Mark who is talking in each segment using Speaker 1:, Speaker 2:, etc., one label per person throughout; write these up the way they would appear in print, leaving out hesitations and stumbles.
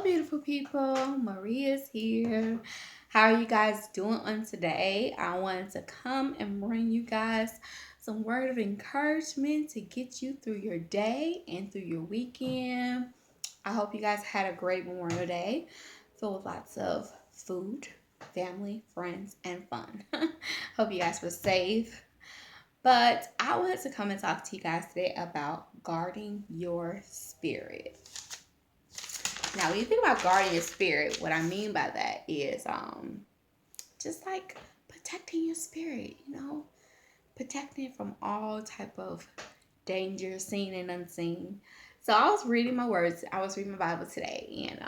Speaker 1: Hello, beautiful people. Maria's here. How are you guys doing on today? I wanted to come and bring you guys some word of encouragement to get you through your day and through your weekend. I hope you guys had a great Memorial Day filled with lots of food, family, friends, and fun. Hope you guys were safe. But I wanted to come and talk to you guys today about guarding your spirit. Now, when you think about guarding your spirit, what I mean by that is just like protecting your spirit, protecting it from all type of danger, seen and unseen. So I was reading my words. I was reading my Bible today, and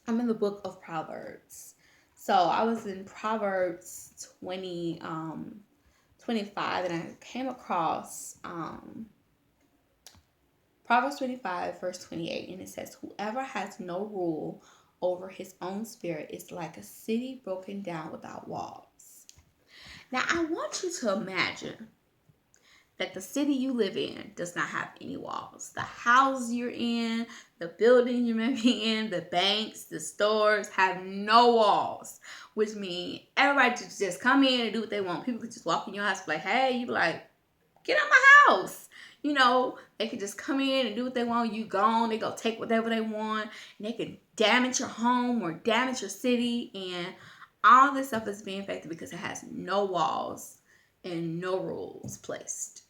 Speaker 1: I'm in the book of Proverbs. So I was in Proverbs 25, and I came across Proverbs 25, verse 28, and it says, "Whoever has no rule over his own spirit is like a city broken down without walls." Now, I want you to imagine that the city you live in does not have any walls. The house you're in, the building you may be in, the banks, the stores have no walls, which means everybody just come in and do what they want. People could just walk in your house like, hey, you be like, get out my house. They could just come in and do what they want. You gone. They go take whatever they want. And they can damage your home or damage your city. And all this stuff is being affected because it has no walls and no rules placed.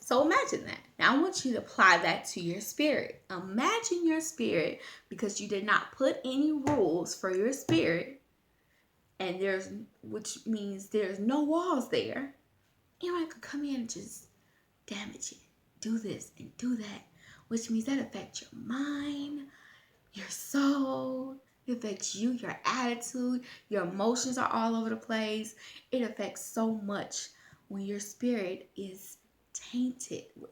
Speaker 1: So imagine that. Now I want you to apply that to your spirit. Imagine your spirit, because you did not put any rules for your spirit, and which means there's no walls there. Anyone could come in and just damage it, do this and do that, which means that affects your mind, your soul. It affects you, your attitude, your emotions are all over the place. It affects so much when your spirit is tainted with,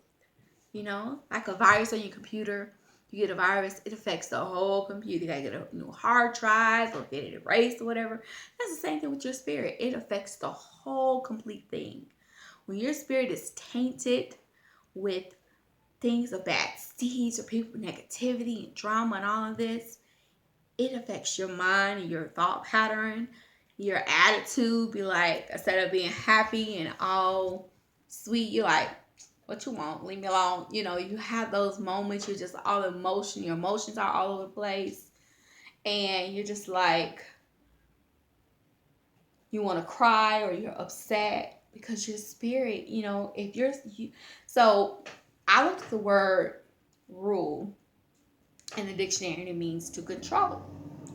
Speaker 1: like a virus on your computer. You get a virus, it affects the whole computer. You gotta get a new hard drive or get it erased or whatever. That's the same thing with your spirit. It affects the whole complete thing. When your spirit is tainted with things of bad seeds or people, negativity and drama and all of this, it affects your mind and your thought pattern, your attitude. Be like, instead of being happy and all sweet, you're like, what you want? Leave me alone. You have those moments, you're just all emotion, your emotions are all over the place, and you're just like, you want to cry or you're upset because your spirit, if so I looked at the word rule in the dictionary, and it means to control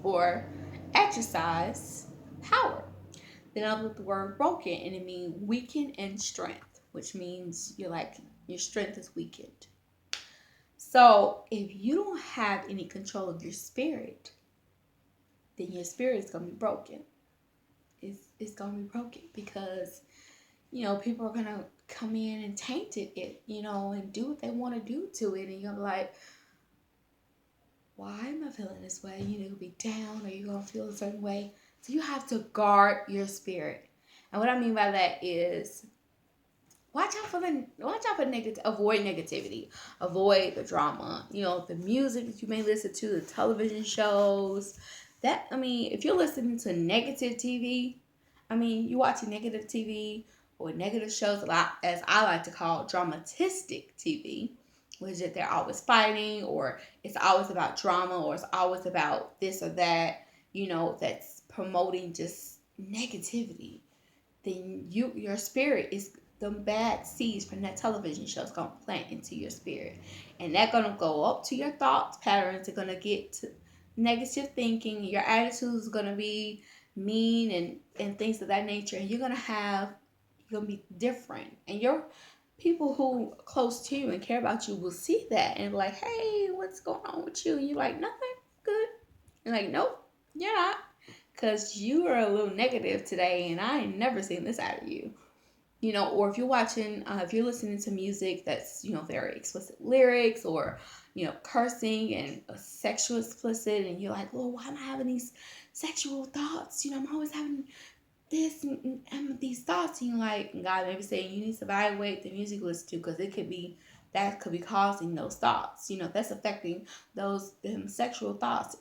Speaker 1: or exercise power. Then I looked at the word broken, and it means weaken and strength, which means your strength is weakened. So if you don't have any control of your spirit, then your spirit is going to be broken. It's going to be broken because people are gonna come in and taint it, and do what they want to do to it, and you're like, why am I feeling this way? You'll be down, or you're gonna feel a certain way. So you have to guard your spirit. And what I mean by that is watch out for negative, avoid negativity, avoid the drama, the music that you may listen to, the television shows. If you're listening to negative TV, you watching negative TV or negative shows, a lot, as I like to call dramatistic TV, which is that they're always fighting, or it's always about drama, or it's always about this or that, that's promoting just negativity. Then your spirit is, the bad seeds from that television show is going to plant into your spirit, and that's going to go up to your thoughts patterns. Are going to get to negative thinking. Your attitude is going to be mean and things of that nature, and you're going to be different, and your people who are close to you and care about you will see that and be like, hey, what's going on with you? And you're like, nothing, good. You're like, nope, you're not, because you are a little negative today, and I ain't never seen this out of you. Or if you're listening to music that's, very explicit lyrics, or, cursing and sexual explicit, and you're like, well, why am I having these sexual thoughts? I'm always having this and these thoughts, and you're like, God may be saying you need to evaluate the music you listen to, because it could be that could be causing those thoughts. That's affecting those sexual thoughts.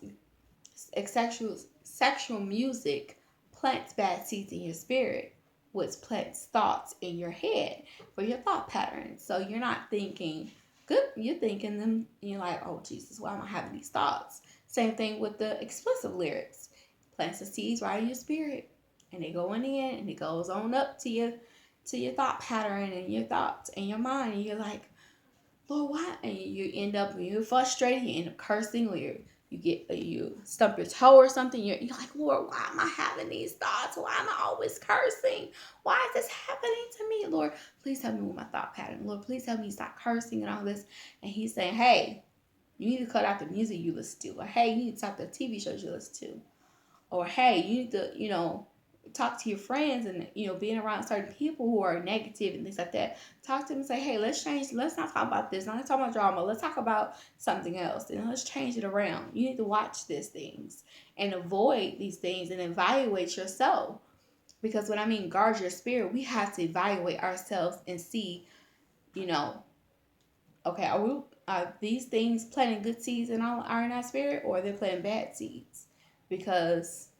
Speaker 1: Sexual music plants bad seeds in your spirit, which plants thoughts in your head for your thought patterns. So you're not thinking good, you're thinking them, you're like, oh Jesus, why am I having these thoughts? Same thing with the explicit lyrics. Plants the seeds right in your spirit, and they go in and it goes on up to your thought pattern and your thoughts and your mind, and you're like, Lord, why? And you end up, you're frustrated, you end up cursing, or you stump your toe or something. You're like, Lord, why am I having these thoughts? Why am I always cursing? Why is this happening to me? Lord, please help me with my thought pattern. Lord, please help me stop cursing and all this. And he's saying, hey, you need to cut out the music you listen to. Or hey, you need to stop the TV shows you listen to. Or hey, you need to, talk to your friends and, being around certain people who are negative and things like that. Talk to them and say, hey, let's change. Let's not talk about this. Not talk about drama. Let's talk about something else. And let's change it around. You need to watch these things and avoid these things and evaluate yourself. Because when I mean guard your spirit, we have to evaluate ourselves and see, okay, are these things planting good seeds in our spirit, or are they planting bad seeds? Because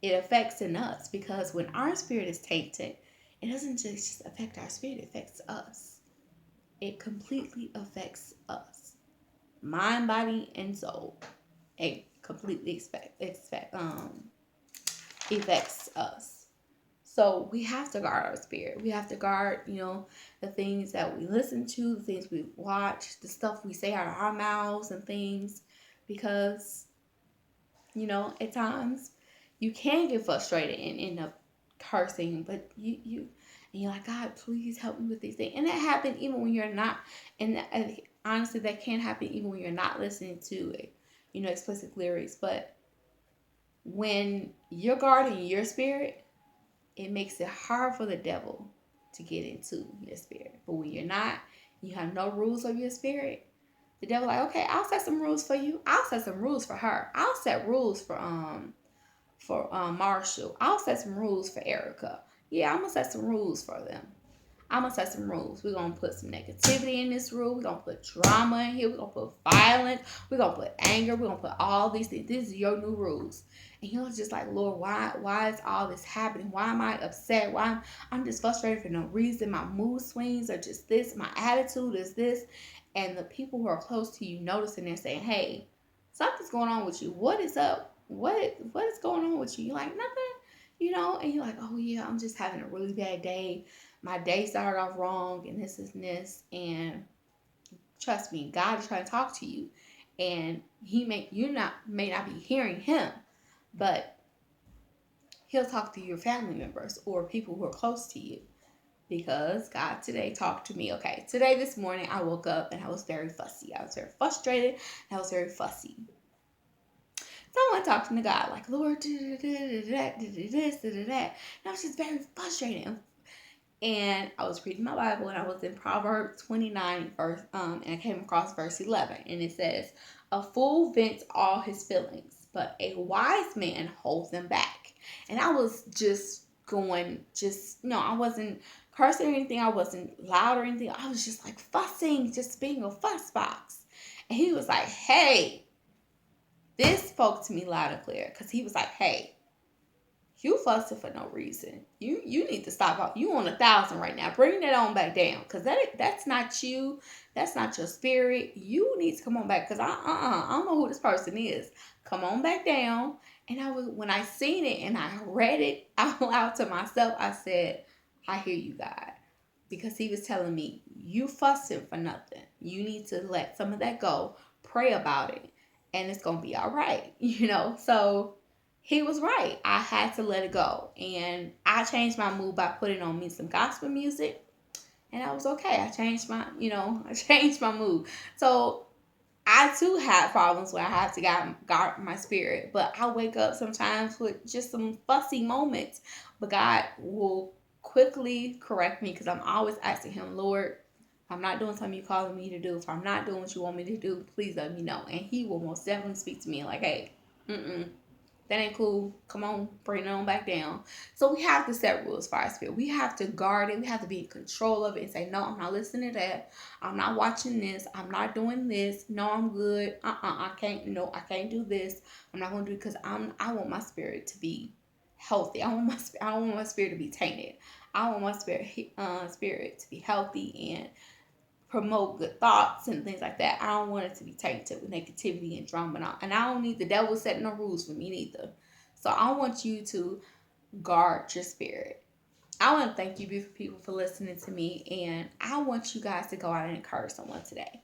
Speaker 1: it affects in us. Because when our spirit is tainted, it doesn't just affect our spirit, it affects us. It completely affects us. Mind, body, and soul. It completely affects us. So we have to guard our spirit. We have to guard, the things that we listen to, the things we watch, the stuff we say out of our mouths and things. Because, at times you can get frustrated and end up cursing, but and you're like, God, please help me with these things. And that happens even when you're not, and honestly, that can happen even when you're not listening to it, explicit lyrics. But when you're guarding your spirit, it makes it hard for the devil to get into your spirit. But when you're not, you have no rules of your spirit, the devil like, okay, I'll set some rules for you. I'll set some rules for her. I'll set rules for Marshall. I'll set some rules for Erica. Yeah, I'm gonna set some rules for them. I'm gonna set some rules. We're gonna put some negativity in this room. We're gonna put drama in here. We're gonna put violence. We're gonna put anger. We're gonna put all these things. This is your new rules. And he was just like, Lord, why is all this happening? Why am I upset? Why I'm just frustrated for no reason. My mood swings are just this. My attitude is this. And the people who are close to you noticing and saying, hey, something's going on with you. What is up? What is going on with you? You're like, nothing, and you're like, oh yeah, I'm just having a really bad day. My day started off wrong and this. And trust me, God is trying to talk to you. And you may not be hearing him, but he'll talk to your family members or people who are close to you. Because God today talked to me. Okay, this morning I woke up and I was very fussy. I was very frustrated. I was very fussy. So I went talking to God, like, Lord, this. And I was just very frustrated. And I was reading my Bible, and I was in Proverbs 29, and I came across verse 11. And it says, a fool vents all his feelings, but a wise man holds them back. And I was just I wasn't cursing or anything. I wasn't loud or anything. I was just like fussing, just being a fuss box. And he was like, hey, this spoke to me loud and clear, because he was like, hey, you fussing for no reason. You need to stop. You on 1,000 right now. Bring that on back down, because that's not you. That's not your spirit. You need to come on back, because I don't know who this person is. Come on back down. And when I seen it and I read it out loud to myself, I said, I hear you, God. Because he was telling me, you fussing for nothing. You need to let some of that go. Pray about it. And it's going to be all right. So he was right. I had to let it go. And I changed my mood by putting on me some gospel music. And I was okay. I changed my mood. So I too have problems where I have to guard my spirit. But I wake up sometimes with just some fussy moments. But God will quickly correct me, because I'm always asking him, Lord, if I'm not doing something you're calling me to do, if I'm not doing what you want me to do, please let me know. And he will most definitely speak to me like, hey, That ain't cool. Come on, bring it on back down. So we have to set rules for our spirit. We have to guard it. We have to be in control of it and say, no, I'm not listening to that. I'm not watching this. I'm not doing this. No, I'm good. I can't. No, I can't do this. I'm not gonna do it because I want my spirit to be healthy. I don't want my spirit to be tainted. I want my spirit to be healthy and promote good thoughts and things like that. I don't want it to be tainted with negativity and drama, and I don't need the devil setting no rules for me neither. So I want you to guard your spirit. I want to thank you, beautiful people, for listening to me, and I want you guys to go out and encourage someone today.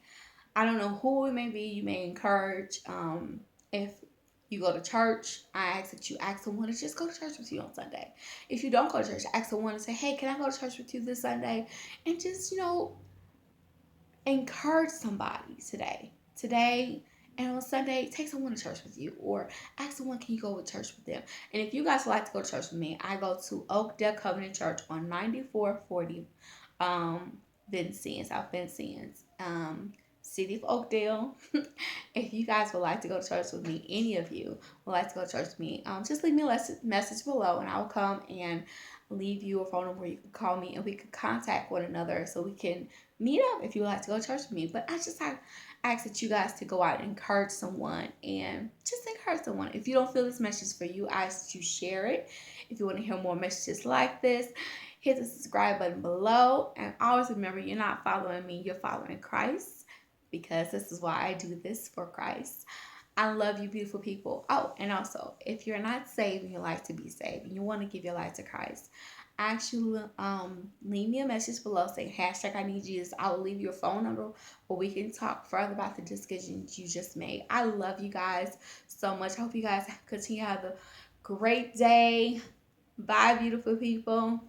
Speaker 1: I don't know who it may be you may encourage. If you go to church, I ask that you ask someone to just go to church with you on Sunday. If you don't go to church, ask someone to say, hey, can I go to church with you this Sunday? And just, encourage somebody today. And on Sunday, take someone to church with you, or ask someone, can you go to church with them? And if you guys would like to go to church with me, I go to Oakdale Covenant Church on 9440 Vincennes, South Vincennes, City of Oakdale. If you guys would like to go to church with me, any of you would like to go to church with me, just leave me a message below, and I will come and leave you a phone number where you can call me, and we can contact one another so we can meet up if you would like to go to church with me. But I just ask that you guys to go out and encourage someone, and just encourage someone. If you don't feel this message is for you, I ask that you share it. If you want to hear more messages like this, hit the subscribe button below, and always remember, you're not following me, you're following Christ, because this is why I do this, for Christ. I love you, beautiful people. Oh, and also, if you're not saved and you'd like to be saved and you want to give your life to Christ, actually leave me a message below saying hashtag I need Jesus. I will leave your phone number where we can talk further about the decisions you just made. I love you guys so much. I hope you guys continue to have a great day. Bye, beautiful people.